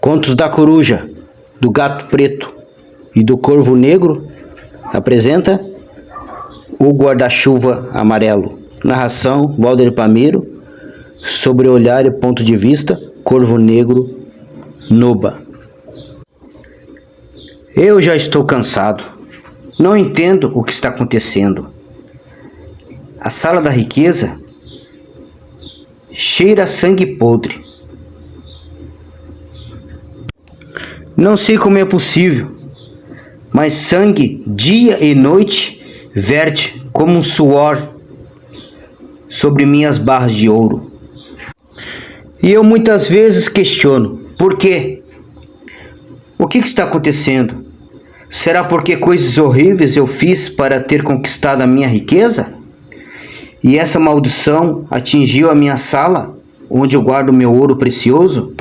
Contos da Coruja, do Gato Preto e do Corvo Negro apresenta O Guarda-Chuva Amarelo. Narração Walder Pamiro, sobre o olhar e ponto de vista Corvo Negro Noba. Eu já estou cansado. Não entendo o que está acontecendo. A sala da riqueza cheira a sangue podre. Não sei como é possível, mas sangue dia e noite verte como um suor sobre minhas barras de ouro. E eu muitas vezes questiono, por quê? O que está acontecendo? Será porque coisas horríveis eu fiz para ter conquistado a minha riqueza? E essa maldição atingiu a minha sala, onde eu guardo meu ouro precioso?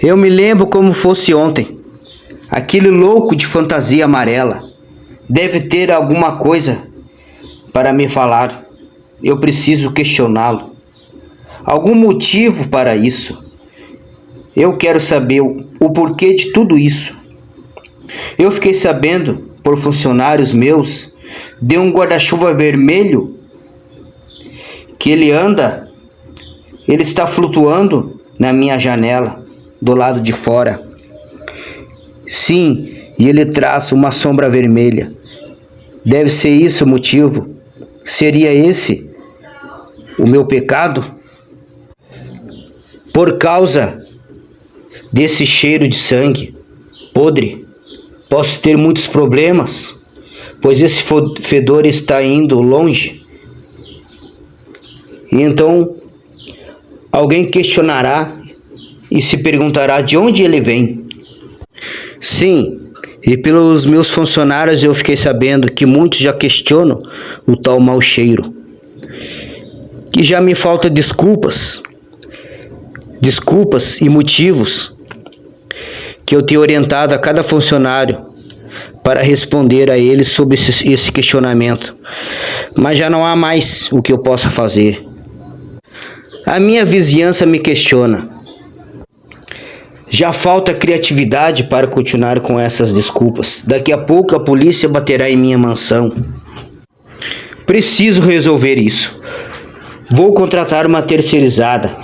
Eu me lembro como fosse ontem. Aquele louco de fantasia amarela deve ter alguma coisa para me falar. Eu preciso questioná-lo. Algum motivo para isso. Eu quero saber o porquê de tudo isso. Eu fiquei sabendo, por funcionários meus, de um guarda-chuva vermelho que ele está flutuando na minha janela, do lado de fora. Sim, e ele traz uma sombra vermelha. Deve ser isso o motivo. Seria esse o meu pecado? Por causa desse cheiro de sangue podre, posso ter muitos problemas, pois esse fedor está indo longe. E então alguém questionará e se perguntará de onde ele vem. Sim, e pelos meus funcionários eu fiquei sabendo que muitos já questionam o tal mau cheiro. Que já me falta desculpas e motivos que eu tenho orientado a cada funcionário para responder a eles sobre esse questionamento. Mas já não há mais o que eu possa fazer. A minha vizinhança me questiona. Já falta criatividade para continuar com essas desculpas. Daqui a pouco a polícia baterá em minha mansão. Preciso resolver isso. Vou contratar uma terceirizada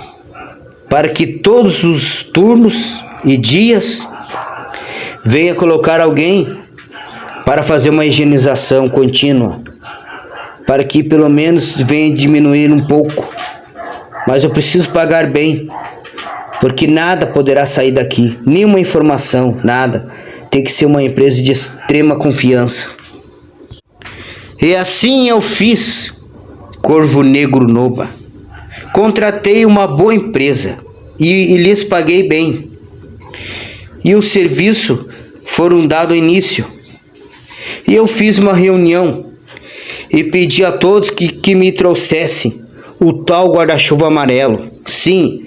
para que todos os turnos e dias venha colocar alguém para fazer uma higienização contínua, para que pelo menos venha diminuir um pouco. Mas eu preciso pagar bem, porque nada poderá sair daqui, nenhuma informação, nada. Tem que ser uma empresa de extrema confiança. E assim eu fiz, Corvo Negro Noba. Contratei uma boa empresa e lhes paguei bem. E o serviço foram dado início. E eu fiz uma reunião e pedi a todos que me trouxessem o tal guarda-chuva amarelo. Sim,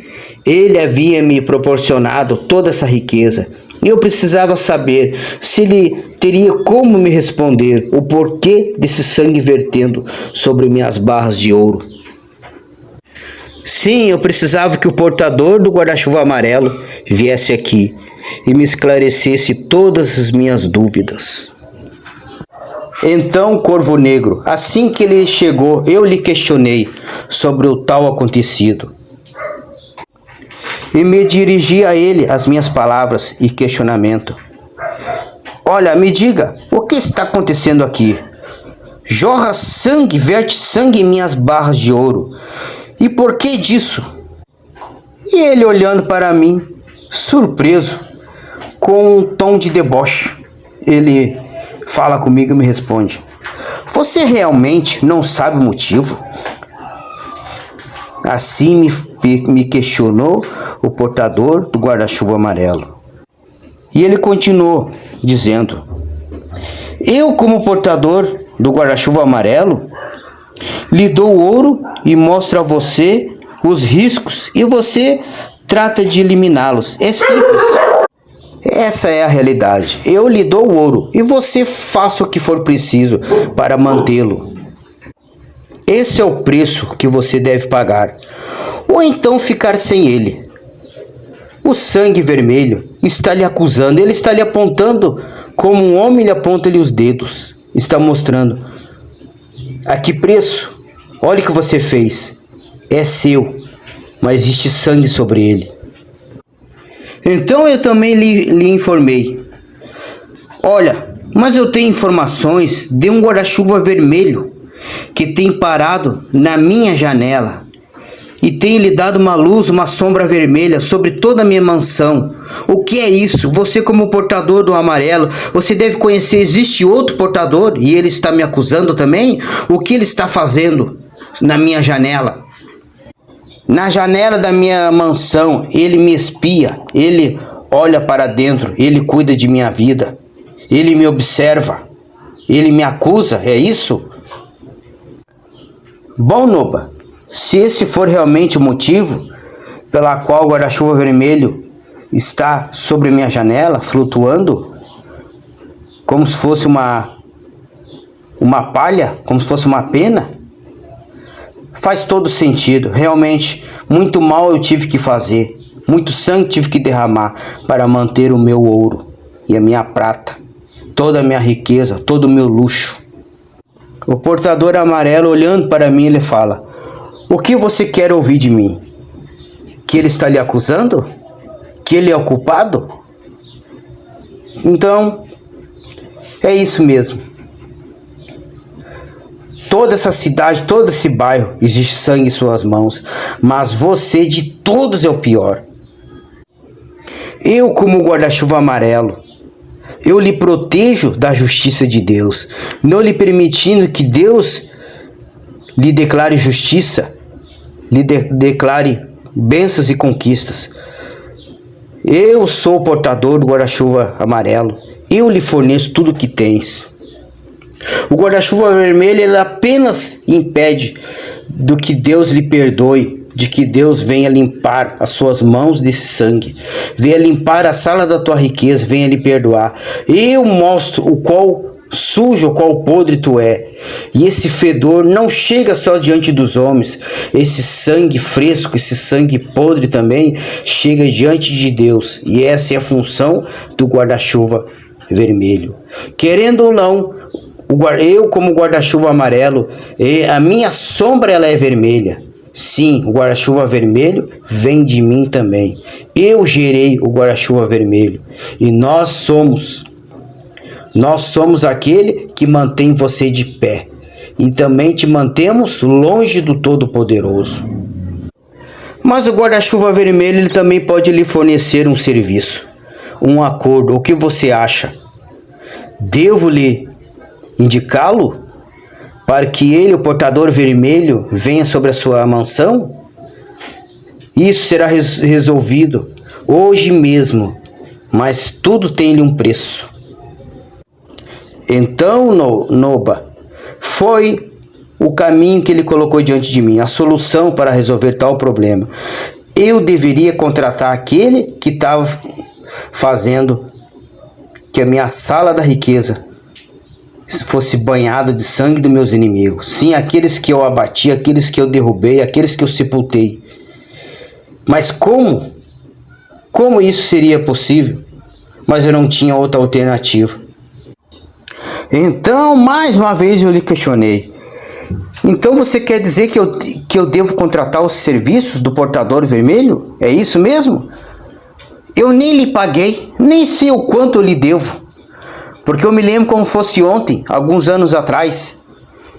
ele havia me proporcionado toda essa riqueza. E eu precisava saber se ele teria como me responder o porquê desse sangue vertendo sobre minhas barras de ouro. Sim, eu precisava que o portador do guarda-chuva amarelo viesse aqui e me esclarecesse todas as minhas dúvidas. Então, Corvo Negro, assim que ele chegou, eu lhe questionei sobre o tal acontecido. E me dirigi a ele as minhas palavras e questionamento. Olha, me diga, o que está acontecendo aqui? Jorra sangue, verte sangue em minhas barras de ouro. E por que disso? E ele olhando para mim, surpreso, com um tom de deboche. Ele fala comigo e me responde: você realmente não sabe o motivo? Assim me questionou o portador do guarda-chuva amarelo. E ele continuou dizendo: eu, como portador do guarda-chuva amarelo, lhe dou ouro e mostro a você os riscos e você trata de eliminá-los. É simples. Essa é a realidade. Eu lhe dou o ouro e você faça o que for preciso para mantê-lo. Esse é o preço que você deve pagar, ou então ficar sem ele. O sangue vermelho está lhe acusando, ele está lhe apontando como um homem lhe aponta-lhe os dedos. Está mostrando: a que preço? Olha o que você fez. É seu, mas existe sangue sobre ele. Então eu também lhe informei: olha, mas eu tenho informações de um guarda-chuva vermelho que tem parado na minha janela e tem lhe dado uma luz, uma sombra vermelha sobre toda a minha mansão. O que é isso? Você, como portador do amarelo, você deve conhecer. Existe outro portador e ele está me acusando também? O que ele está fazendo na minha janela? Na janela da minha mansão, ele me espia, ele olha para dentro, ele cuida de minha vida, ele me observa, ele me acusa, é isso? Bom, Noba, se esse for realmente o motivo pela qual o guarda-chuva vermelho está sobre minha janela, flutuando, como se fosse uma palha, como se fosse uma pena, faz todo sentido. Realmente, muito mal eu tive que fazer, muito sangue tive que derramar para manter o meu ouro e a minha prata, toda a minha riqueza, todo o meu luxo. O portador amarelo, olhando para mim, ele fala: o que você quer ouvir de mim? Que ele está lhe acusando? Que ele é o culpado? Então, é isso mesmo. Toda essa cidade, todo esse bairro, existe sangue em suas mãos, mas você de todos é o pior. Eu, como guarda-chuva amarelo, eu lhe protejo da justiça de Deus, não lhe permitindo que Deus lhe declare justiça, lhe declare bênçãos e conquistas. Eu sou o portador do guarda-chuva amarelo, eu lhe forneço tudo o que tens. O guarda-chuva vermelho, ele apenas impede do que Deus lhe perdoe, de que Deus venha limpar as suas mãos desse sangue, venha limpar a sala da tua riqueza, venha lhe perdoar. Eu mostro o qual sujo, o qual podre tu é. E esse fedor não chega só diante dos homens, esse sangue fresco, esse sangue podre também chega diante de Deus. E essa é a função do guarda-chuva vermelho. Querendo ou não, eu, como guarda-chuva amarelo, a minha sombra ela é vermelha. Sim, o guarda-chuva vermelho vem de mim também. Eu gerei o guarda-chuva vermelho. E nós somos aquele que mantém você de pé. E também te mantemos longe do Todo-Poderoso. Mas o guarda-chuva vermelho, ele também pode lhe fornecer um serviço, um acordo. O que você acha? Devo lhe indicá-lo para que ele, o portador vermelho, venha sobre a sua mansão? Isso será resolvido hoje mesmo, mas tudo tem-lhe um preço. Então, Noba, foi o caminho que ele colocou diante de mim, a solução para resolver tal problema. Eu deveria contratar aquele que estava fazendo que a minha sala da riqueza fosse banhada de sangue dos meus inimigos. Sim, aqueles que eu abati, aqueles que eu derrubei, aqueles que eu sepultei. Mas como? Como isso seria possível? Mas eu não tinha outra alternativa. Então, mais uma vez eu lhe questionei. Então você quer dizer que eu devo contratar os serviços do portador vermelho? É isso mesmo? Eu nem lhe paguei, nem sei o quanto eu lhe devo. Porque eu me lembro como fosse ontem, alguns anos atrás.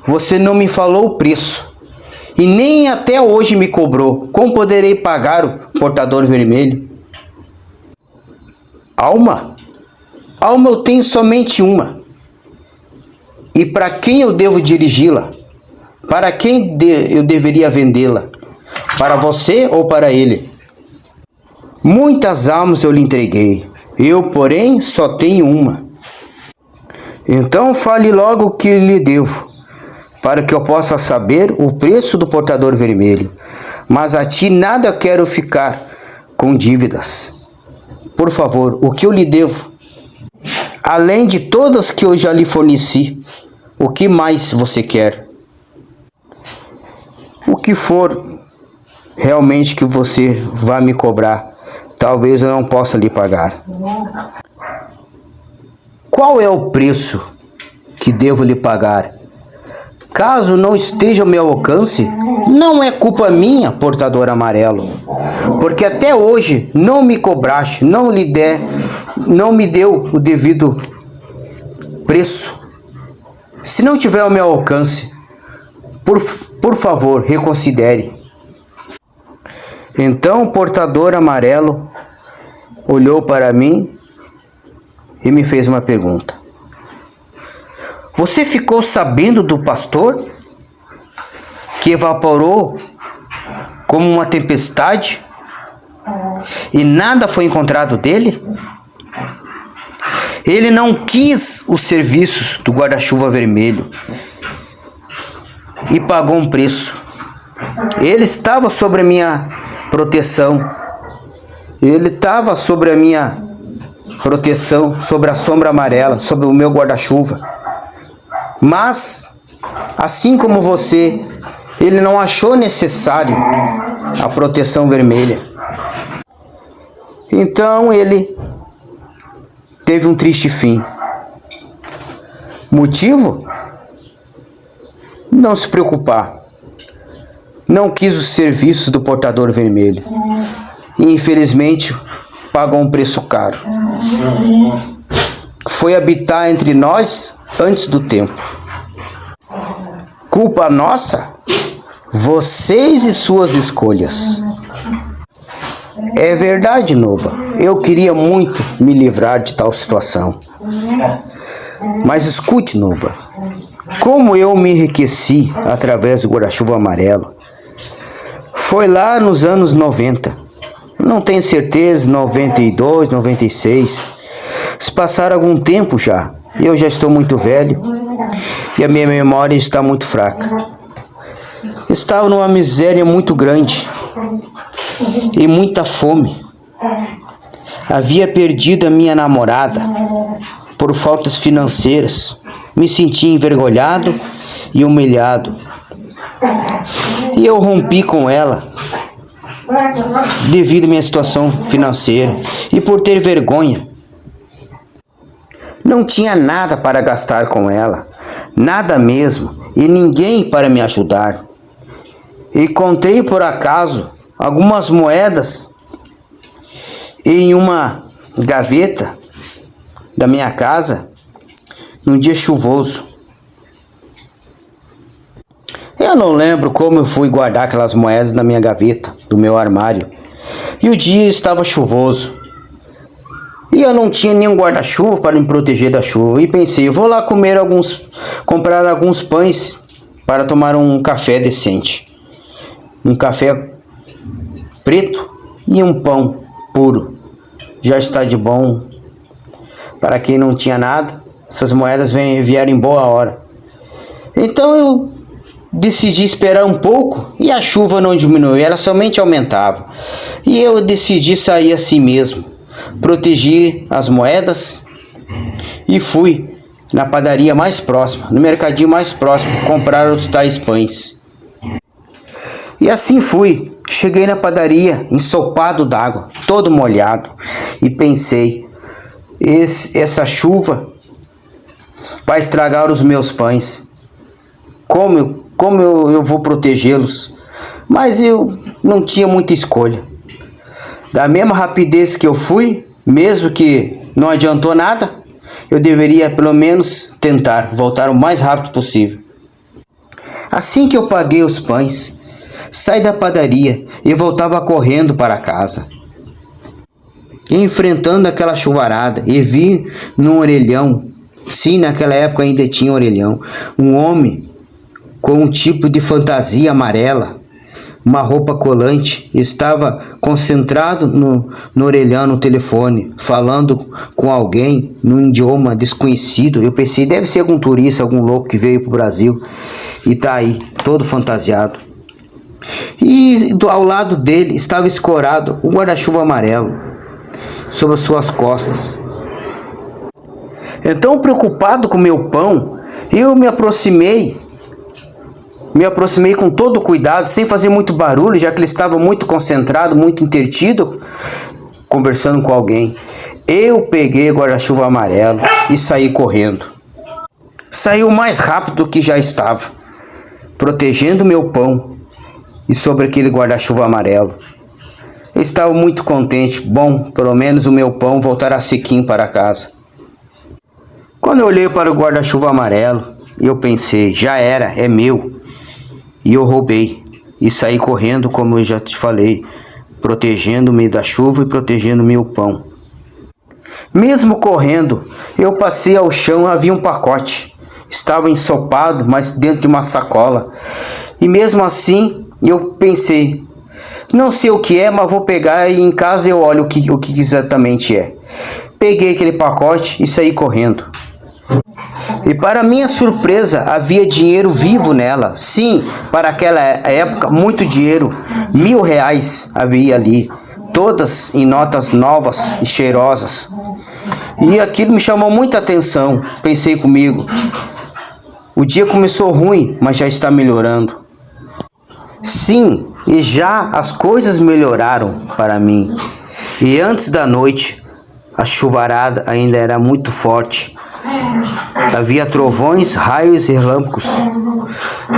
Você não me falou o preço. E nem até hoje me cobrou. Como poderei pagar o portador vermelho? Alma? Alma eu tenho somente uma. E para quem eu devo dirigi-la? Para quem eu deveria vendê-la? Para você ou para ele? Muitas almas eu lhe entreguei. Eu, porém, só tenho uma. Então fale logo o que lhe devo, para que eu possa saber o preço do portador vermelho. Mas a ti nada quero ficar com dívidas. Por favor, o que eu lhe devo? Além de todas que eu já lhe forneci, o que mais você quer? O que for realmente que você vai me cobrar, talvez eu não possa lhe pagar. Qual é o preço que devo lhe pagar? Caso não esteja ao meu alcance, não é culpa minha, portador amarelo, porque até hoje não me cobraste, não me deu o devido preço. Se não tiver ao meu alcance, por favor, reconsidere. Então o portador amarelo olhou para mim e me fez uma pergunta. Você ficou sabendo do pastor que evaporou como uma tempestade e nada foi encontrado dele? Ele não quis os serviços do guarda-chuva vermelho e pagou um preço. Ele estava sobre a minha proteção. Ele estava sobre a minha proteção, sobre a sombra amarela, sobre o meu guarda-chuva. Mas, assim como você, ele não achou necessário a proteção vermelha. Então ele teve um triste fim. Motivo? Não se preocupar. Não quis os serviços do portador vermelho. E infelizmente pagou um preço caro. Foi habitar entre nós antes do tempo. Culpa nossa? Vocês e suas escolhas. É verdade, Noba. Eu queria muito me livrar de tal situação. Mas escute, Noba. Como eu me enriqueci através do guarda-chuva amarelo? Foi lá nos anos 90. Não tenho certeza, 92, 96. Se passaram algum tempo já. Eu já estou muito velho e a minha memória está muito fraca. Estava numa miséria muito grande e muita fome. Havia perdido a minha namorada por faltas financeiras. Me sentia envergonhado e humilhado. E eu rompi com ela devido à minha situação financeira e por ter vergonha. Não tinha nada para gastar com ela, nada mesmo, e ninguém para me ajudar. Encontrei por acaso algumas moedas em uma gaveta da minha casa num dia chuvoso. Eu não lembro como eu fui guardar aquelas moedas na minha gaveta do meu armário. E o dia estava chuvoso. E eu não tinha nenhum guarda-chuva para me proteger da chuva. E pensei, eu vou lá comprar alguns pães para tomar um café decente. Um café preto e um pão puro. Já está de bom. Para quem não tinha nada, essas moedas vieram em boa hora. Então eu decidi esperar um pouco e a chuva não diminuiu, ela somente aumentava. E eu decidi sair assim mesmo. Protegi as moedas e fui na padaria mais próxima, no mercadinho mais próximo, comprar os tais pães. E assim fui. Cheguei na padaria, ensopado d'água, todo molhado, e pensei, essa chuva vai estragar os meus pães. Como eu vou protegê-los? Mas eu não tinha muita escolha. Da mesma rapidez que eu fui, mesmo que não adiantou nada, eu deveria pelo menos tentar voltar o mais rápido possível. Assim que eu paguei os pães, saí da padaria e voltava correndo para casa. Enfrentando aquela chuvarada, e vi num orelhão, sim, naquela época ainda tinha orelhão, um homem com um tipo de fantasia amarela, uma roupa colante, estava concentrado no orelhão, no telefone, falando com alguém num idioma desconhecido. Eu pensei, deve ser algum turista, algum louco que veio para o Brasil e está aí, todo fantasiado. E ao lado dele estava escorado um guarda-chuva amarelo sobre as suas costas. Então, preocupado com meu pão, eu me aproximei com todo cuidado, sem fazer muito barulho, já que ele estava muito concentrado, muito entretido. conversando com alguém. Eu peguei o guarda-chuva amarelo e saí correndo. Saí o mais rápido que já estava, protegendo meu pão e sobre aquele guarda-chuva amarelo. Eu estava muito contente. Bom, pelo menos o meu pão voltará sequinho para casa. Quando eu olhei para o guarda-chuva amarelo, eu pensei, já era, é meu. E eu roubei e saí correndo, como eu já te falei, protegendo-me da chuva e protegendo meu pão. Mesmo correndo, eu passei ao chão, havia um pacote. Estava ensopado, mas dentro de uma sacola. E mesmo assim, eu pensei, não sei o que é, mas vou pegar e em casa eu olho o que exatamente é. Peguei aquele pacote e saí correndo. E para minha surpresa, havia dinheiro vivo nela. Sim, para aquela época, muito dinheiro. R$ 1.000 havia ali. Todas em notas novas e cheirosas. E aquilo me chamou muita atenção. Pensei comigo, o dia começou ruim, mas já está melhorando. Sim, e já as coisas melhoraram para mim. E antes da noite, a chuvarada ainda era muito forte. Havia trovões, raios e relâmpagos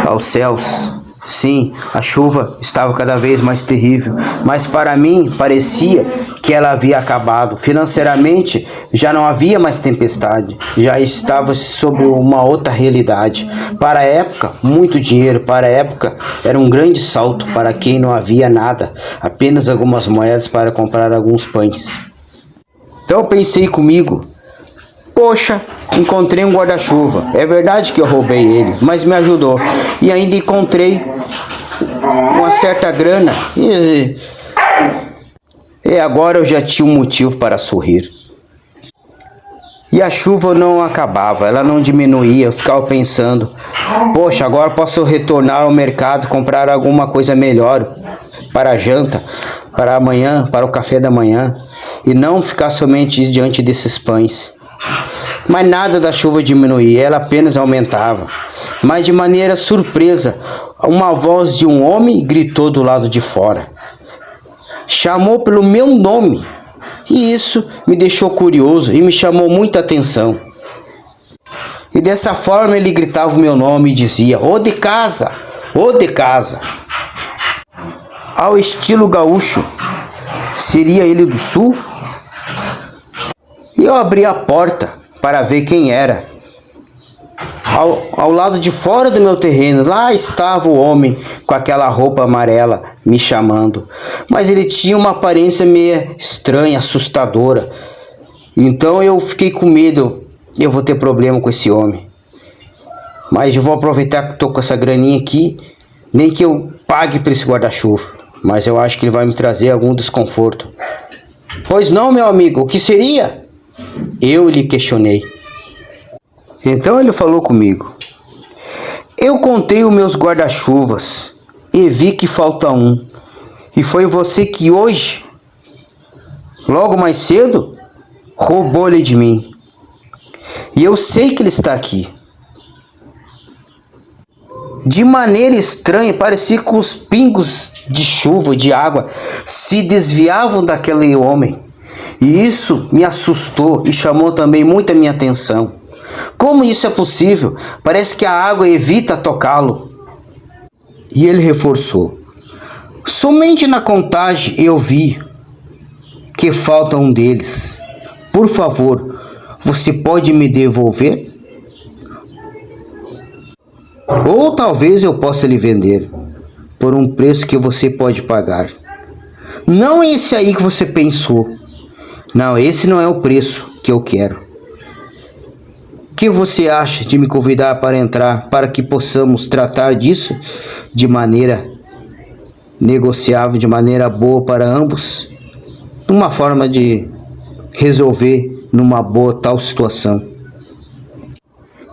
aos céus. Sim, a chuva estava cada vez mais terrível, mas para mim parecia que ela havia acabado. Financeiramente já não havia mais tempestade, já estava sobre uma outra realidade. Para a época, muito dinheiro. Para a época, era um grande salto para quem não havia nada, apenas algumas moedas para comprar alguns pães. Então eu pensei comigo, poxa, encontrei um guarda-chuva. É verdade que eu roubei ele, mas me ajudou. E ainda encontrei uma certa grana. E agora eu já tinha um motivo para sorrir. E a chuva não acabava, ela não diminuía. Eu ficava pensando, poxa, agora posso retornar ao mercado, comprar alguma coisa melhor para a janta, para amanhã, para o café da manhã. E não ficar somente diante desses pães. Mas nada da chuva diminuía, ela apenas aumentava. Mas de maneira surpresa, uma voz de um homem gritou do lado de fora. Chamou pelo meu nome. E isso me deixou curioso e me chamou muita atenção. E dessa forma ele gritava o meu nome e dizia, ô de casa, ô de casa. Ao estilo gaúcho. Seria ele do sul? E eu abri a porta para ver quem era. Ao lado de fora do meu terreno, lá estava o homem com aquela roupa amarela me chamando. Mas ele tinha uma aparência meio estranha, assustadora. Então eu fiquei com medo, eu vou ter problema com esse homem. Mas eu vou aproveitar que estou com essa graninha aqui, nem que eu pague por esse guarda-chuva. Mas eu acho que ele vai me trazer algum desconforto. Pois não, meu amigo, o que seria? Eu lhe questionei. Então ele falou comigo. Eu contei os meus guarda-chuvas e vi que falta um. E foi você que hoje, logo mais cedo, roubou ele de mim. E eu sei que ele está aqui. De maneira estranha, parecia que os pingos de chuva, de água, se desviavam daquele homem. E isso me assustou e chamou também muito a minha atenção. Como isso é possível? Parece que a água evita tocá-lo. E ele reforçou. Somente na contagem eu vi que falta um deles. Por favor, você pode me devolver? Ou talvez eu possa lhe vender por um preço que você pode pagar. Não esse aí que você pensou. Não, esse não é o preço que eu quero. O que você acha de me convidar para entrar para que possamos tratar disso de maneira negociável, de maneira boa para ambos? Uma forma de resolver numa boa tal situação.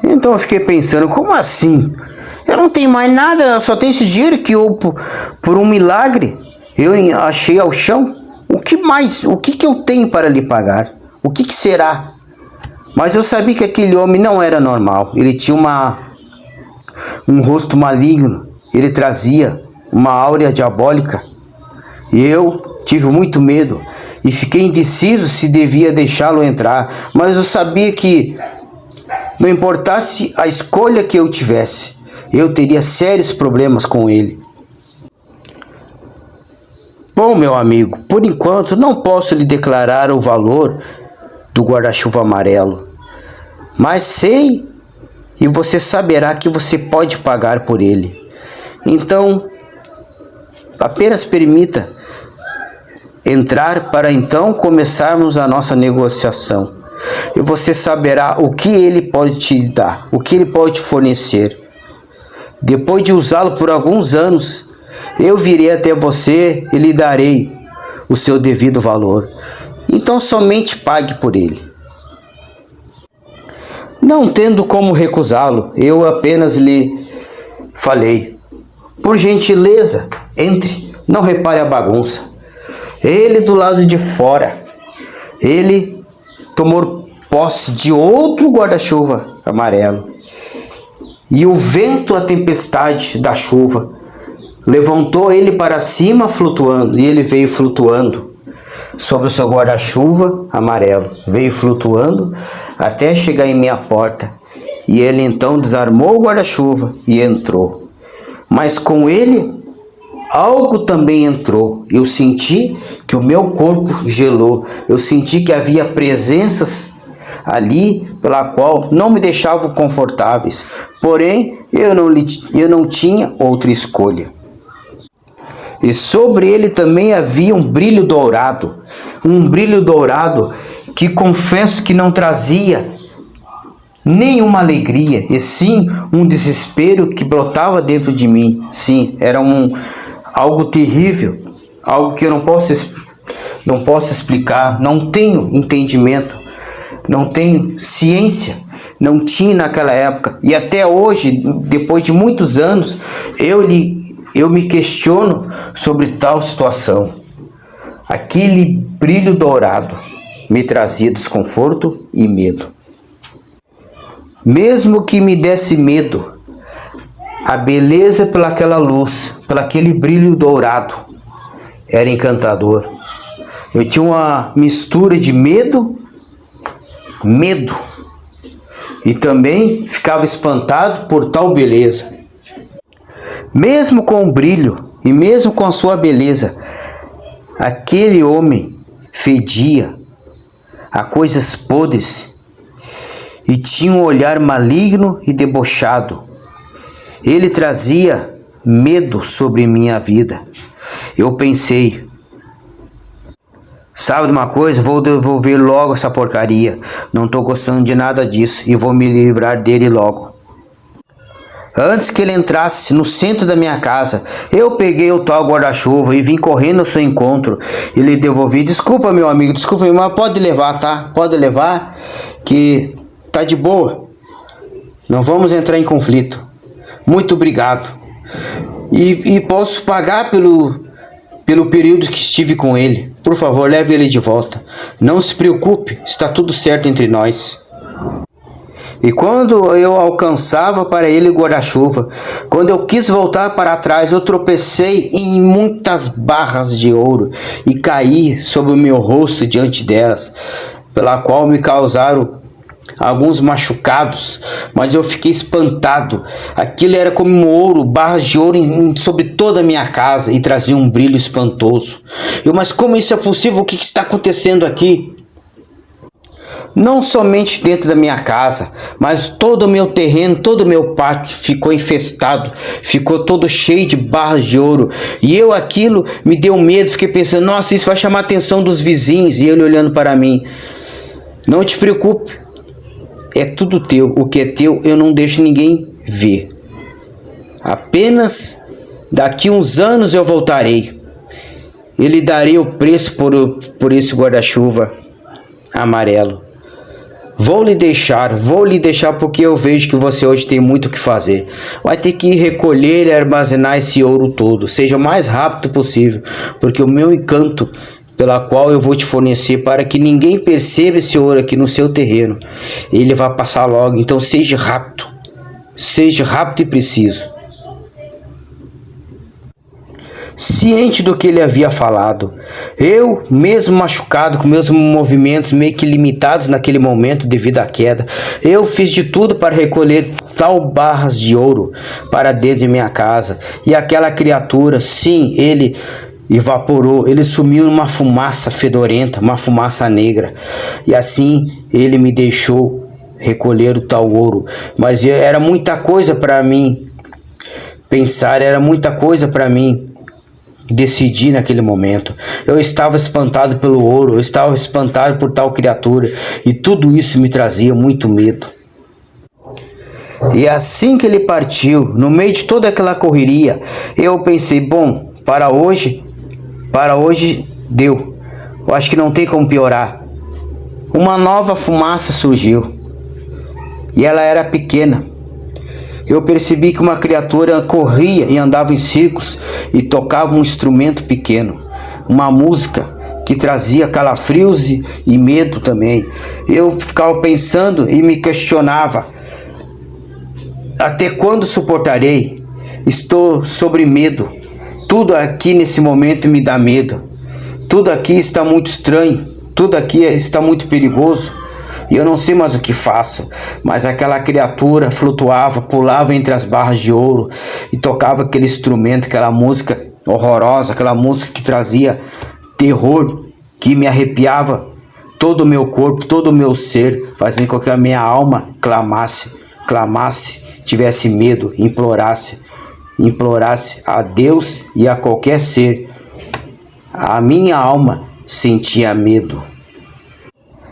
Então eu fiquei pensando, como assim? Eu não tenho mais nada, só tenho esse dinheiro que eu, por um milagre, eu achei ao chão. O que mais? O que eu tenho para lhe pagar? O que será? Mas eu sabia que aquele homem não era normal. Ele tinha um rosto maligno. Ele trazia uma áurea diabólica. E eu tive muito medo e fiquei indeciso se devia deixá-lo entrar, mas eu sabia que não importasse a escolha que eu tivesse, eu teria sérios problemas com ele. Bom, meu amigo, por enquanto não posso lhe declarar o valor do guarda-chuva amarelo, mas sei e você saberá que você pode pagar por ele. Então, apenas permita entrar para então começarmos a nossa negociação. E você saberá o que ele pode te dar, o que ele pode te fornecer. Depois de usá-lo por alguns anos, eu virei até você e lhe darei o seu devido valor. Então somente pague por ele. Não tendo como recusá-lo, eu apenas lhe falei: por gentileza, entre, não repare a bagunça. Ele do lado de fora, ele tomou posse de outro guarda-chuva amarelo. E o vento, a tempestade da chuva, levantou ele para cima flutuando, e ele veio flutuando sobre o seu guarda-chuva amarelo. Veio flutuando até chegar em minha porta. E ele então desarmou o guarda-chuva e entrou. Mas com ele, algo também entrou. Eu senti que o meu corpo gelou. Eu senti que havia presenças ali pela qual não me deixavam confortáveis. Porém, eu não tinha outra escolha. E sobre ele também havia um brilho dourado. Um brilho dourado que confesso que não trazia nenhuma alegria, e sim um desespero que brotava dentro de mim. Sim, era algo terrível, algo que eu não posso explicar, não tenho entendimento, não tenho ciência, não tinha naquela época. E até hoje, depois de muitos anos, eu me questiono sobre tal situação. Aquele brilho dourado me trazia desconforto e medo. Mesmo que me desse medo, a beleza pelaquela luz, pelaquele brilho dourado, era encantador. Eu tinha uma mistura de medo, e também ficava espantado por tal beleza. Mesmo com o brilho e mesmo com a sua beleza, aquele homem fedia a coisas podres e tinha um olhar maligno e debochado. Ele trazia medo sobre minha vida. Eu pensei: sabe de uma coisa? Vou devolver logo essa porcaria. Não estou gostando de nada disso e vou me livrar dele logo. Antes que ele entrasse no centro da minha casa, eu peguei o tal guarda-chuva e vim correndo ao seu encontro e lhe devolvi. Desculpa, meu amigo, desculpa, mas pode levar, tá? Pode levar, que tá de boa. Não vamos entrar em conflito. Muito obrigado. E posso pagar pelo período que estive com ele. Por favor, leve ele de volta. Não se preocupe, está tudo certo entre nós. E quando eu alcançava para ele o guarda-chuva, quando eu quis voltar para trás, eu tropecei em muitas barras de ouro e caí sobre o meu rosto diante delas, pela qual me causaram alguns machucados, mas eu fiquei espantado. Aquilo era como ouro, barras de ouro sobre toda a minha casa e trazia um brilho espantoso. Mas como isso é possível? O que está acontecendo aqui? Não somente dentro da minha casa, mas todo o meu terreno, todo o meu pátio ficou infestado, ficou todo cheio de barras de ouro. E aquilo me deu medo, fiquei pensando: nossa, isso vai chamar a atenção dos vizinhos. E ele olhando para mim: não te preocupe, é tudo teu, o que é teu eu não deixo ninguém ver. Apenas daqui uns anos eu voltarei. E lhe darei o preço por esse guarda-chuva amarelo. Vou lhe deixar porque eu vejo que você hoje tem muito o que fazer. Vai ter que recolher e armazenar esse ouro todo, seja o mais rápido possível, porque o meu encanto pela qual eu vou te fornecer para que ninguém perceba esse ouro aqui no seu terreno, ele vai passar logo. Então seja rápido e preciso. ciente do que ele havia falado. Eu, mesmo machucado, com meus movimentos meio que limitados naquele momento devido à queda, eu fiz de tudo para recolher tal barras de ouro para dentro de minha casa. E aquela criatura, sim, ele evaporou, ele sumiu numa fumaça fedorenta, uma fumaça negra. E assim ele me deixou recolher o tal ouro. Mas era muita coisa para mim pensar, era muita coisa para mim decidir naquele momento. Eu estava espantado pelo ouro, eu estava espantado por tal criatura, e tudo isso me trazia muito medo. E assim que ele partiu, no meio de toda aquela correria, eu pensei, bom, para hoje deu. Eu acho que não tem como piorar. Uma nova fumaça surgiu, e ela era pequena. Eu percebi que uma criatura corria e andava em círculos e tocava um instrumento pequeno, uma música que trazia calafrios e medo também. Eu ficava pensando e me questionava: até quando suportarei? Estou sobre medo. Tudo aqui nesse momento me dá medo. Tudo aqui está muito estranho. Tudo aqui está muito perigoso. E eu não sei mais o que faço. Mas aquela criatura flutuava, pulava entre as barras de ouro e tocava aquele instrumento, aquela música horrorosa, aquela música que trazia terror, que me arrepiava todo o meu corpo, todo o meu ser, fazendo com que a minha alma clamasse, tivesse medo, implorasse a Deus e a qualquer ser. A minha alma sentia medo.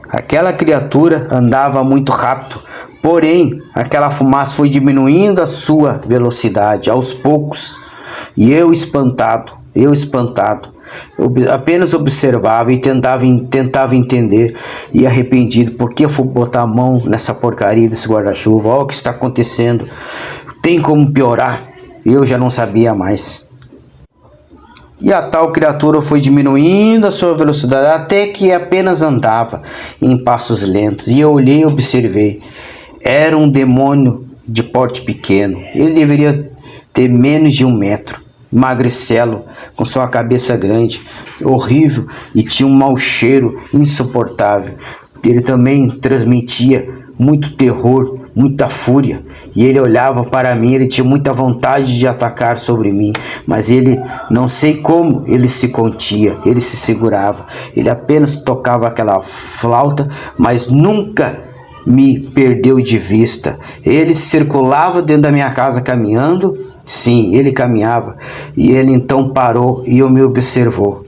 Aquela criatura andava muito rápido, porém aquela fumaça foi diminuindo a sua velocidade aos poucos, e eu espantado, eu apenas observava e tentava entender, e arrependido, por que eu fui botar a mão nessa porcaria desse guarda-chuva? Olha o que está acontecendo, tem como piorar? Eu já não sabia mais. E a tal criatura foi diminuindo a sua velocidade até que apenas andava em passos lentos. E eu olhei e observei. Era um demônio de porte pequeno. Ele deveria ter menos de 1 metro. Magricelo, com sua cabeça grande, horrível, e tinha um mau cheiro insuportável. Ele também transmitia muito terror, muita fúria, e ele olhava para mim, ele tinha muita vontade de atacar sobre mim, mas ele, não sei como, ele se contia, ele se segurava, ele apenas tocava aquela flauta, mas nunca me perdeu de vista. Ele circulava dentro da minha casa caminhando, sim, ele caminhava, e ele então parou e me observou,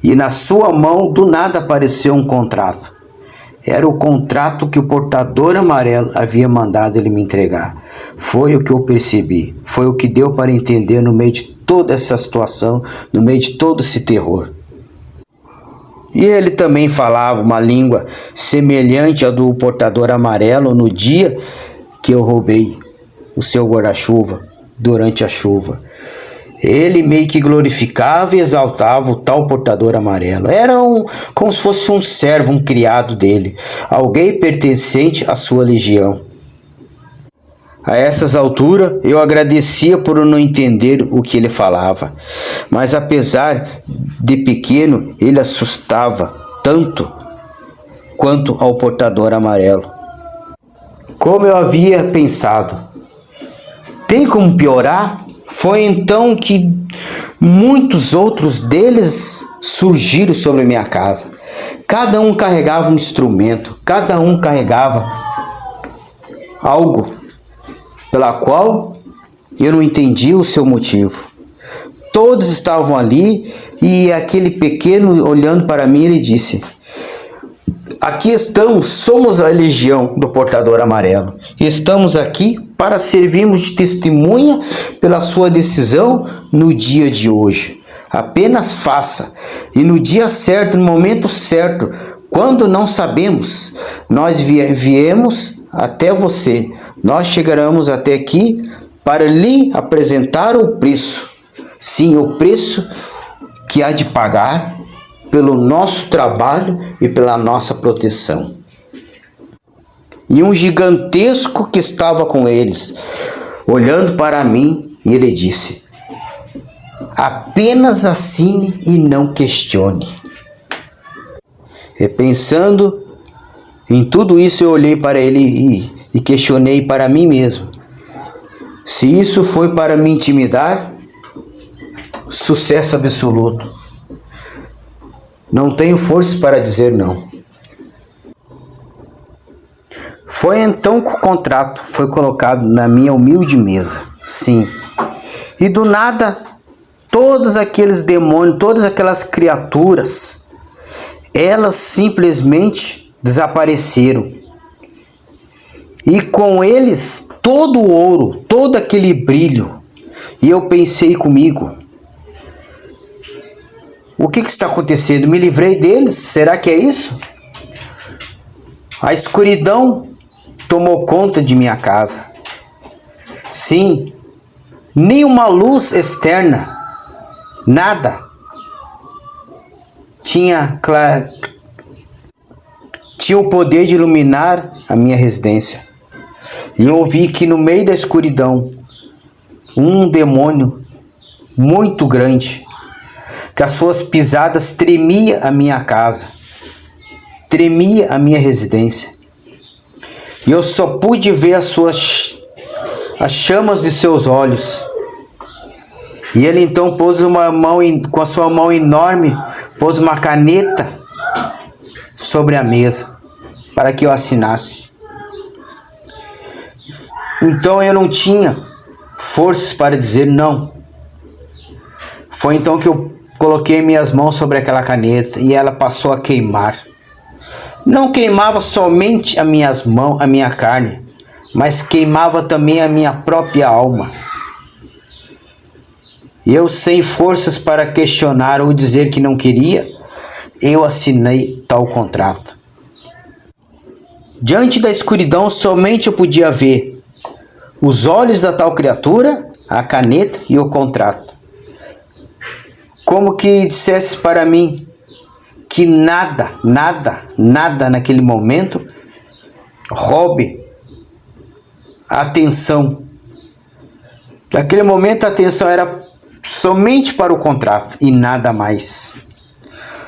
e na sua mão do nada apareceu um contrato. Era o contrato que o portador amarelo havia mandado ele me entregar. Foi o que eu percebi. Foi o que deu para entender no meio de toda essa situação, no meio de todo esse terror. E ele também falava uma língua semelhante à do portador amarelo no dia que eu roubei o seu guarda-chuva durante a chuva. Ele meio que glorificava e exaltava o tal portador amarelo. Era como se fosse um servo, um criado dele, alguém pertencente à sua legião. A essas alturas, eu agradecia por não entender o que ele falava, mas apesar de pequeno, ele assustava tanto quanto ao portador amarelo. Como eu havia pensado, tem como piorar? Foi então que muitos outros deles surgiram sobre minha casa. Cada um carregava um instrumento, cada um carregava algo pela qual eu não entendia o seu motivo. Todos estavam ali e aquele pequeno olhando para mim, ele disse: aqui estamos, somos a legião do portador amarelo. Estamos aqui para servirmos de testemunha pela sua decisão no dia de hoje. Apenas faça, e no dia certo, no momento certo, quando não sabemos, nós viemos até você. Nós chegaremos até aqui para lhe apresentar o preço. Sim, o preço que há de pagar pelo nosso trabalho e pela nossa proteção. E um gigantesco que estava com eles, olhando para mim, e ele disse: Apenas assine e não questione. Repensando em tudo isso, eu olhei para ele e questionei para mim mesmo. Se isso foi para me intimidar, sucesso absoluto. Não tenho forças para dizer não. Foi então que o contrato foi colocado na minha humilde mesa. Sim. E do nada, todos aqueles demônios, todas aquelas criaturas, elas simplesmente desapareceram. E com eles, todo o ouro, todo aquele brilho. E eu pensei comigo, o que está acontecendo? Me livrei deles? Será que é isso? A escuridão tomou conta de minha casa. Sim, nenhuma luz externa, nada tinha o poder de iluminar a minha residência. E eu vi que no meio da escuridão, um demônio muito grande, que as suas pisadas tremia a minha casa, tremia a minha residência. E eu só pude ver as chamas de seus olhos. E ele então pôs uma mão, com a sua mão enorme, pôs uma caneta sobre a mesa, para que eu assinasse. Então eu não tinha forças para dizer não. Foi então que eu coloquei minhas mãos sobre aquela caneta e ela passou a queimar. Não queimava somente as minhas mãos, a minha carne, mas queimava também a minha própria alma. E eu, sem forças para questionar ou dizer que não queria, eu assinei tal contrato. Diante da escuridão, somente eu podia ver os olhos da tal criatura, a caneta e o contrato. Como que dissesse para mim que nada naquele momento roube a atenção. Naquele momento a atenção era somente para o contrato e nada mais.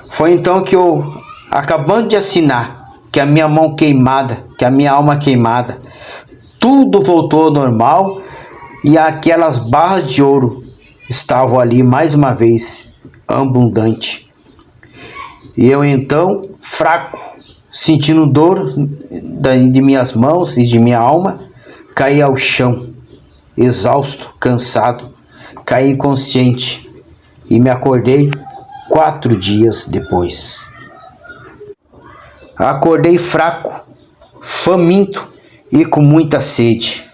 Foi então que eu, acabando de assinar, que a minha mão queimada, que a minha alma queimada, tudo voltou ao normal e aquelas barras de ouro estavam ali mais uma vez, abundante. E eu então, fraco, sentindo dor de minhas mãos e de minha alma, caí ao chão, exausto, cansado, caí inconsciente e me acordei 4 dias depois. Acordei fraco, faminto e com muita sede.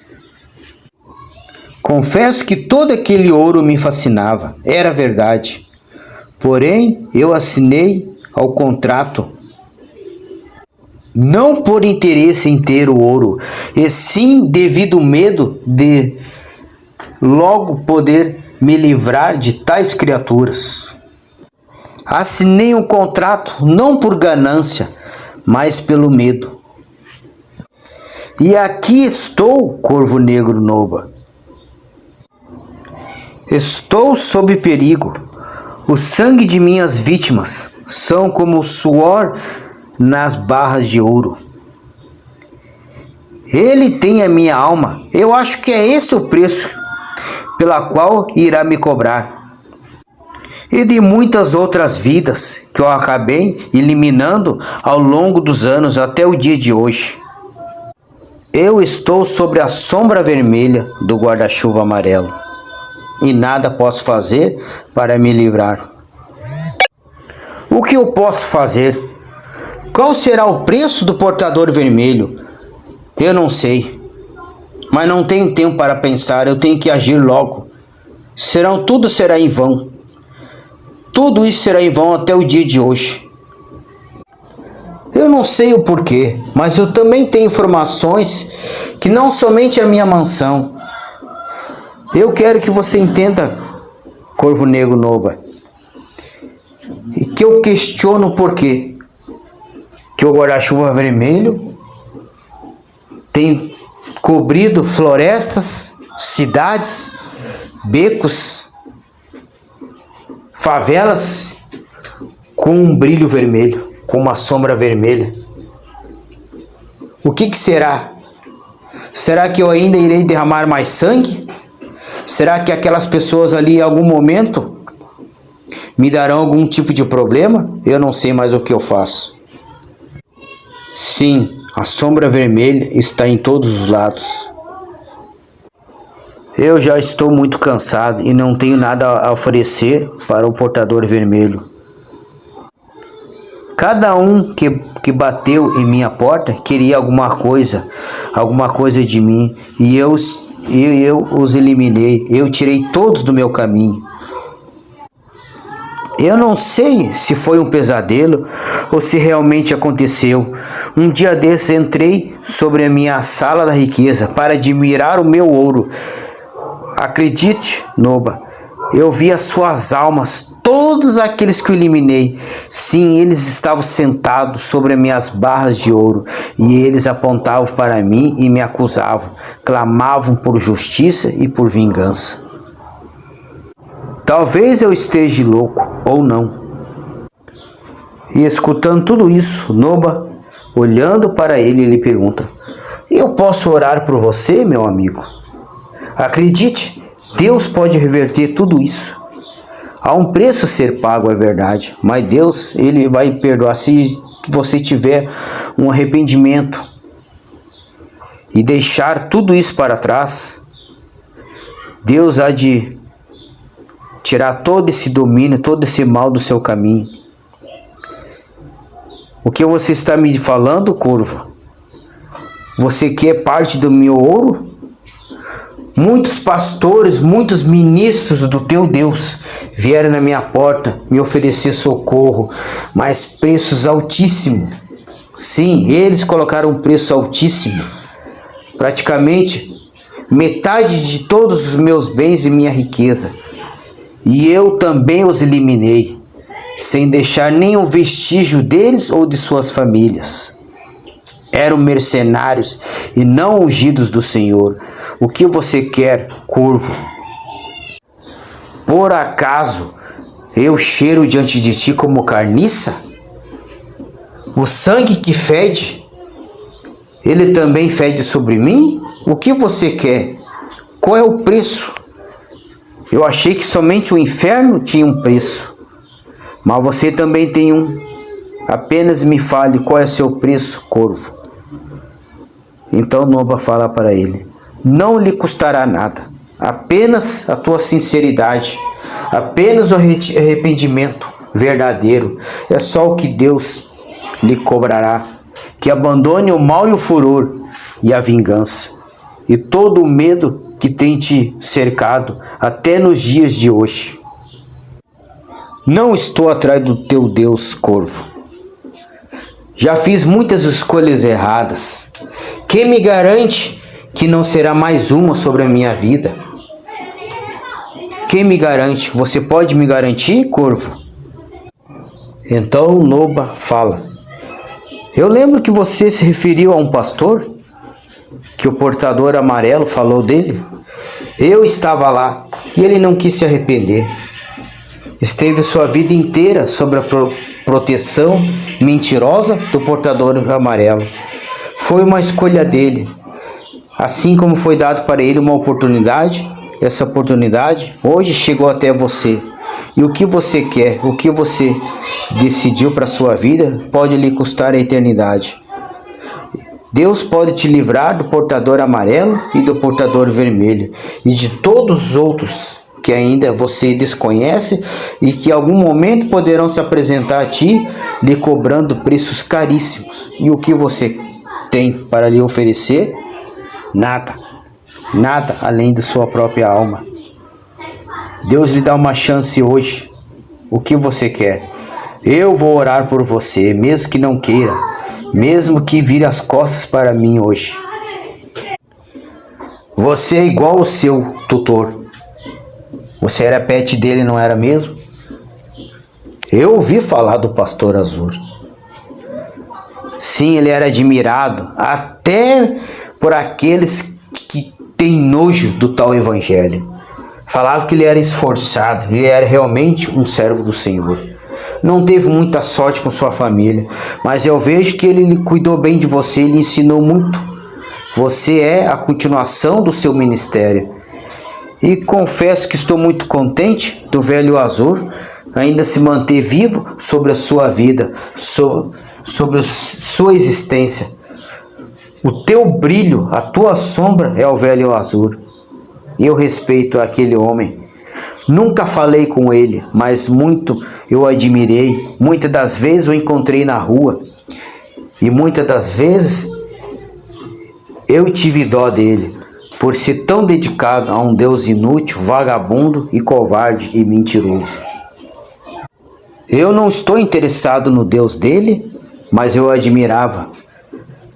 Confesso que todo aquele ouro me fascinava, era verdade. Porém, eu assinei ao contrato não por interesse em ter o ouro, e sim devido ao medo de logo poder me livrar de tais criaturas. Assinei um contrato não por ganância, mas pelo medo. E aqui estou, Corvo Negro Noba. Estou sob perigo. O sangue de minhas vítimas são como o suor nas barras de ouro. Ele tem a minha alma. Eu acho que é esse o preço pela qual irá me cobrar. E de muitas outras vidas que eu acabei eliminando ao longo dos anos até o dia de hoje. Eu estou sobre a sombra vermelha do guarda-chuva amarelo e nada posso fazer para me livrar. O que eu posso fazer? Qual será o preço do portador vermelho? Eu não sei, mas não tenho tempo para pensar, eu tenho que agir logo. Tudo será em vão. Tudo isso será em vão até o dia de hoje. Eu não sei o porquê, mas eu também tenho informações que não somente a minha mansão. Eu quero que você entenda, Corvo Negro Noba, e que eu questiono o porquê que o guarda-chuva vermelho tem cobrido florestas, cidades, becos favelas com um brilho vermelho, com uma sombra vermelha. O que será? Será que eu ainda irei derramar mais sangue? Será que aquelas pessoas ali em algum momento me darão algum tipo de problema? Eu não sei mais o que eu faço. Sim, a sombra vermelha está em todos os lados. Eu já estou muito cansado e não tenho nada a oferecer para o portador vermelho. Cada um que bateu em minha porta queria alguma coisa de mim, e eu os eliminei, eu tirei todos do meu caminho. Eu não sei se foi um pesadelo ou se realmente aconteceu. Um dia desses entrei sobre a minha sala da riqueza para admirar o meu ouro. Acredite, Noba, eu vi as suas almas, todos aqueles que eu eliminei. Sim, eles estavam sentados sobre as minhas barras de ouro, e eles apontavam para mim e me acusavam, clamavam por justiça e por vingança. Talvez eu esteja louco ou não. E escutando tudo isso, Noba, olhando para ele, lhe pergunta: eu posso orar por você, meu amigo? Acredite, Deus pode reverter tudo isso. Há um preço a ser pago, é verdade, mas Deus, Ele vai perdoar se você tiver um arrependimento e deixar tudo isso para trás. Deus há de tirar todo esse domínio, todo esse mal do seu caminho. O que você está me falando, Corvo? Você quer parte do meu ouro? Muitos pastores, muitos ministros do teu Deus vieram na minha porta me oferecer socorro, mas preços altíssimos. Sim, eles colocaram um preço altíssimo. Praticamente metade de todos os meus bens e minha riqueza. E eu também os eliminei, sem deixar nenhum vestígio deles ou de suas famílias. Eram mercenários e não ungidos do Senhor. O que você quer, Corvo? Por acaso eu cheiro diante de ti como carniça? O sangue que fede, ele também fede sobre mim? O que você quer? Qual é o preço? Eu achei que somente o inferno tinha um preço, mas você também tem um. Apenas me fale qual é seu preço, Corvo. Então Noba fala para ele: não lhe custará nada, apenas a tua sinceridade, apenas o arrependimento verdadeiro. É só o que Deus lhe cobrará, que abandone o mal e o furor e a vingança, e todo o medo que tem te cercado até nos dias de hoje. Não estou atrás do teu Deus, Corvo. Já fiz muitas escolhas erradas. Quem me garante que não será mais uma sobre a minha vida? Quem me garante? Você pode me garantir, Corvo? Então Noba fala: eu lembro que você se referiu a um pastor, que o portador amarelo falou dele. Eu estava lá e ele não quis se arrepender. Esteve sua vida inteira sob a proteção mentirosa do portador amarelo. Foi uma escolha dele. Assim como foi dado para ele uma oportunidade, essa oportunidade hoje chegou até você. E o que você quer, o que você decidiu para a sua vida, pode lhe custar a eternidade. Deus pode te livrar do portador amarelo e do portador vermelho e de todos os outros que ainda você desconhece e que em algum momento poderão se apresentar a ti, lhe cobrando preços caríssimos. E o que você tem para lhe oferecer? Nada. Nada além de sua própria alma. Deus lhe dá uma chance hoje. O que você quer? Eu vou orar por você, mesmo que não queira, mesmo que vire as costas para mim hoje. Você é igual ao seu tutor. Você era pet dele, não era mesmo? Eu ouvi falar do pastor Azur. Sim, ele era admirado até por aqueles que têm nojo do tal evangelho. Falava que ele era esforçado, ele era realmente um servo do Senhor. Não teve muita sorte com sua família, mas eu vejo que ele cuidou bem de você, ele ensinou muito. Você é a continuação do seu ministério. E confesso que estou muito contente do velho Azor ainda se manter vivo sobre a sua vida, sobre a sua existência. O teu brilho, a tua sombra é o velho Azor. Eu respeito aquele homem. Nunca falei com ele, mas muito eu admirei. Muitas das vezes eu encontrei na rua e muitas das vezes eu tive dó dele por ser tão dedicado a um Deus inútil, vagabundo e covarde e mentiroso. Eu não estou interessado no Deus dele, mas eu admirava.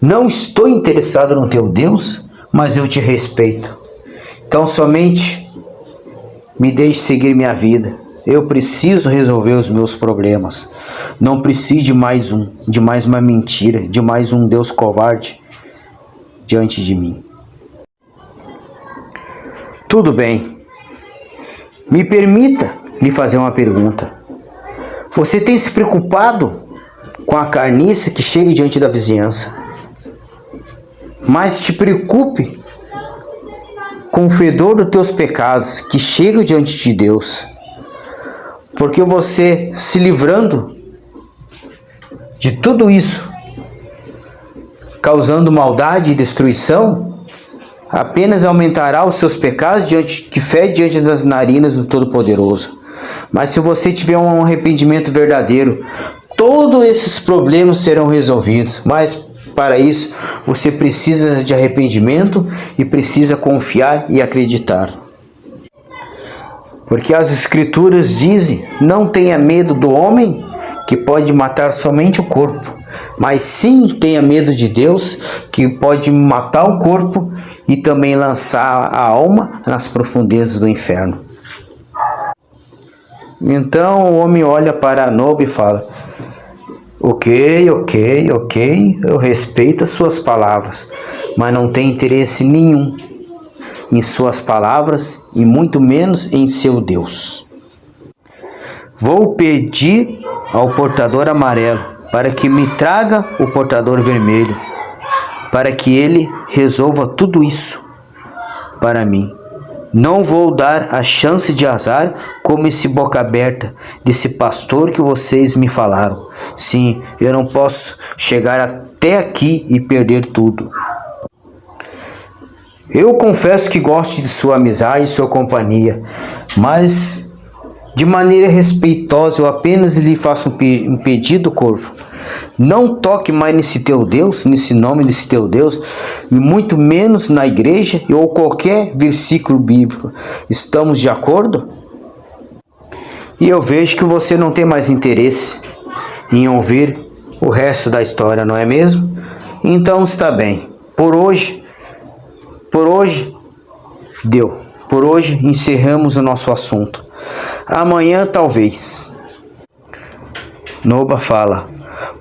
Não estou interessado no teu Deus, mas eu te respeito. Então somente me deixe seguir minha vida. Eu preciso resolver os meus problemas. Não preciso de mais uma mentira, de mais um Deus covarde diante de mim. Tudo bem. Me permita lhe fazer uma pergunta. Você tem se preocupado com a carniça que chega diante da vizinhança? Mas te preocupe com o fedor dos teus pecados que chega diante de Deus. Porque você se livrando de tudo isso, causando maldade e destruição, apenas aumentará os seus pecados que fede diante das narinas do Todo-Poderoso. Mas se você tiver um arrependimento verdadeiro, todos esses problemas serão resolvidos. Mas para isso, você precisa de arrependimento e precisa confiar e acreditar. Porque as Escrituras dizem, não tenha medo do homem que pode matar somente o corpo, mas sim tenha medo de Deus que pode matar o corpo e também lançar a alma nas profundezas do inferno. Então o homem olha para Nob e fala, ok, eu respeito as suas palavras, mas não tem interesse nenhum em suas palavras e muito menos em seu Deus. Vou pedir ao portador amarelo para que me traga o portador vermelho, para que ele resolva tudo isso para mim. Não vou dar a chance de azar como esse boca aberta desse pastor que vocês me falaram. Sim, eu não posso chegar até aqui e perder tudo. Eu confesso que gosto de sua amizade e sua companhia, mas de maneira respeitosa eu apenas lhe faço um pedido, corvo. Não toque mais nesse teu Deus, nesse nome desse teu Deus, e muito menos na igreja ou qualquer versículo bíblico. Estamos de acordo? E eu vejo que você não tem mais interesse em ouvir o resto da história, não é mesmo? Então está bem. Por hoje, deu. Por hoje encerramos o nosso assunto. Amanhã talvez. Noba fala,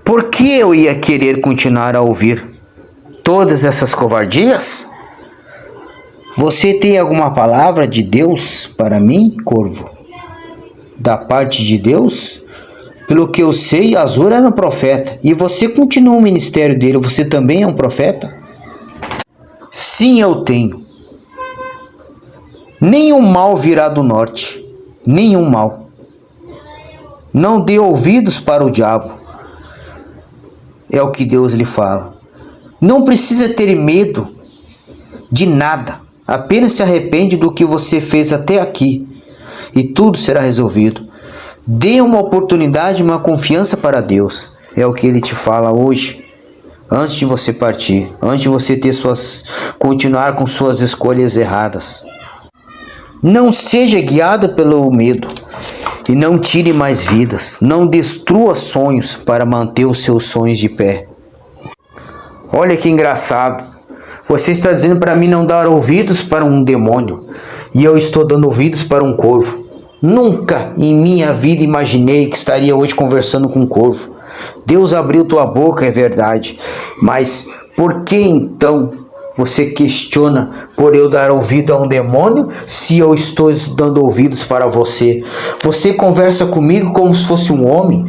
por que eu ia querer continuar a ouvir todas essas covardias? Você tem alguma palavra de Deus para mim, corvo? Da parte de Deus? Pelo que eu sei, Azor era um profeta. E você continua o ministério dele. Você também é um profeta? Sim, eu tenho. Nenhum mal virá do norte. Nenhum mal. Não dê ouvidos para o diabo. É o que Deus lhe fala. Não precisa ter medo de nada. Apenas se arrepende do que você fez até aqui. E tudo será resolvido. Dê uma oportunidade, uma confiança para Deus. É o que Ele te fala hoje. Antes de você partir. Antes de você continuar com suas escolhas erradas. Não seja guiado pelo medo. E não tire mais vidas. Não destrua sonhos para manter os seus sonhos de pé. Olha que engraçado. Você está dizendo para mim não dar ouvidos para um demônio. E eu estou dando ouvidos para um corvo. Nunca em minha vida imaginei que estaria hoje conversando com um corvo. Deus abriu tua boca, é verdade. Mas por que então você questiona por eu dar ouvido a um demônio se eu estou dando ouvidos para você? Você conversa comigo como se fosse um homem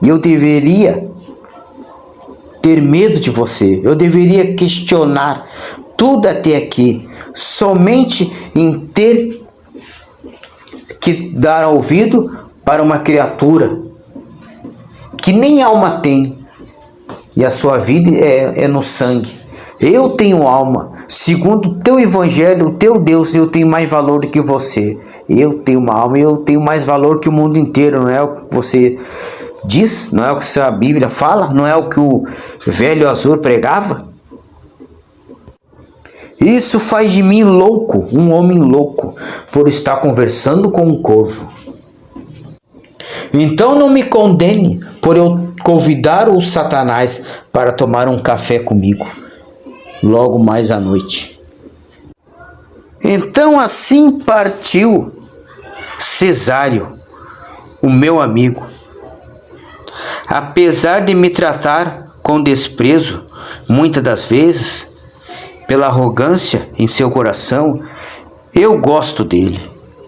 e eu deveria ter medo de você. Eu deveria questionar tudo até aqui, somente em ter que dar ouvido para uma criatura que nem alma tem e a sua vida é no sangue. Eu tenho alma, segundo o teu evangelho, o teu Deus, eu tenho mais valor do que você. Eu tenho uma alma, eu tenho mais valor que o mundo inteiro, não é o que você diz, não é o que a Bíblia fala, não é o que o velho Azur pregava? Isso faz de mim louco, um homem louco, por estar conversando com um corvo. Então não me condene por eu convidar o Satanás para tomar um café comigo, logo mais à noite. Então assim partiu Cesário, o meu amigo. Apesar de me tratar com desprezo, muitas das vezes, pela arrogância em seu coração, eu gosto dele.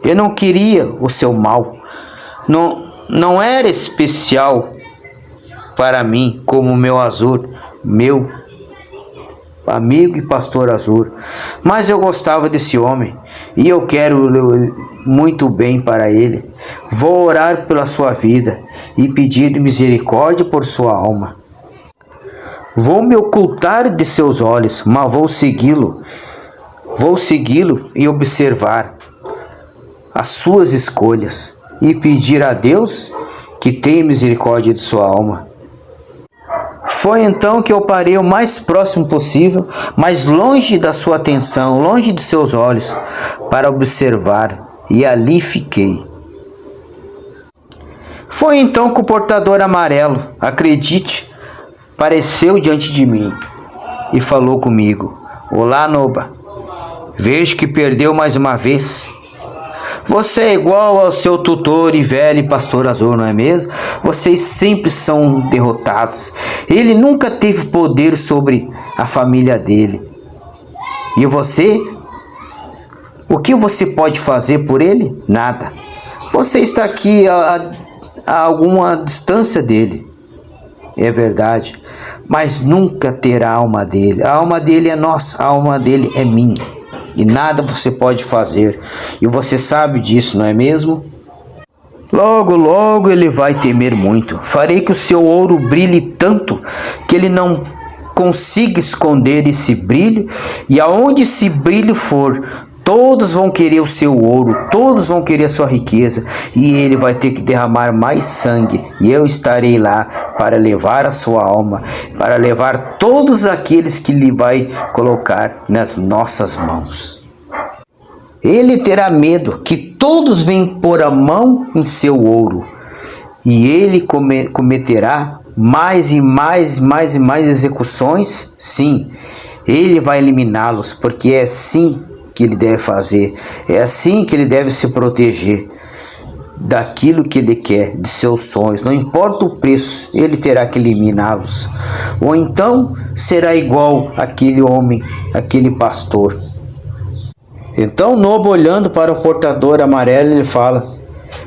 Eu não queria o seu mal. Não era especial para mim como o meu Azur, meu amigo e pastor Azur. Mas eu gostava desse homem e eu quero muito bem para ele. Vou orar pela sua vida e pedir misericórdia por sua alma. Vou me ocultar de seus olhos, mas vou segui-lo. Vou segui-lo e observar as suas escolhas e pedir a Deus que tenha misericórdia de sua alma. Foi então que eu parei o mais próximo possível, mais longe da sua atenção, longe de seus olhos, para observar, e ali fiquei. Foi então que o portador amarelo, acredite, apareceu diante de mim e falou comigo: "Olá, Noba, vejo que perdeu mais uma vez. Você é igual ao seu tutor e velho pastor Azul, não é mesmo? Vocês sempre são derrotados. Ele nunca teve poder sobre a família dele. E você? O que você pode fazer por ele? Nada. Você está aqui a alguma distância dele. É verdade, mas nunca terá a alma dele. A alma dele é nossa, a alma dele é minha. E nada você pode fazer. E você sabe disso, não é mesmo? Logo, logo ele vai temer muito. Farei que o seu ouro brilhe tanto que ele não consiga esconder esse brilho. E aonde esse brilho for, todos vão querer o seu ouro, todos vão querer a sua riqueza, e ele vai ter que derramar mais sangue, e eu estarei lá para levar a sua alma, para levar todos aqueles que ele vai colocar nas nossas mãos. Ele terá medo que todos venham pôr a mão em seu ouro, e ele cometerá mais e mais execuções. Sim, ele vai eliminá-los, porque é assim que ele deve fazer, é assim que ele deve se proteger daquilo que ele quer, de seus sonhos. Não importa o preço, ele terá que eliminá-los. Ou então será igual aquele homem, aquele pastor. Então Noba, olhando para o portador amarelo, ele fala: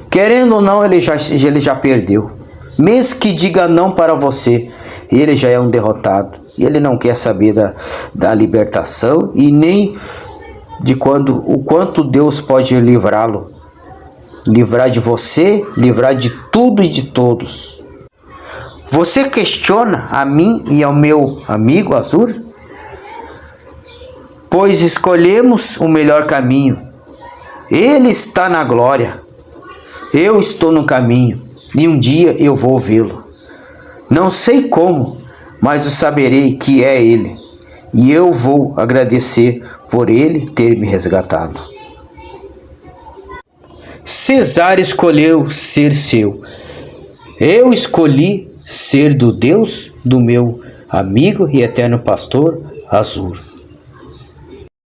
querendo ou não, ele já perdeu. Mesmo que diga não para você, ele já é um derrotado. E ele não quer saber da libertação e nem de o quanto Deus pode livrá-lo, livrar de você, livrar de tudo e de todos. Você questiona a mim e ao meu amigo Azur? Pois escolhemos o melhor caminho. Ele está na glória, eu estou no caminho, e um dia eu vou vê-lo. Não sei como, mas eu saberei que é ele, e eu vou agradecer por ele ter me resgatado. Cesário escolheu ser seu. Eu escolhi ser do Deus do meu amigo e eterno pastor Azur.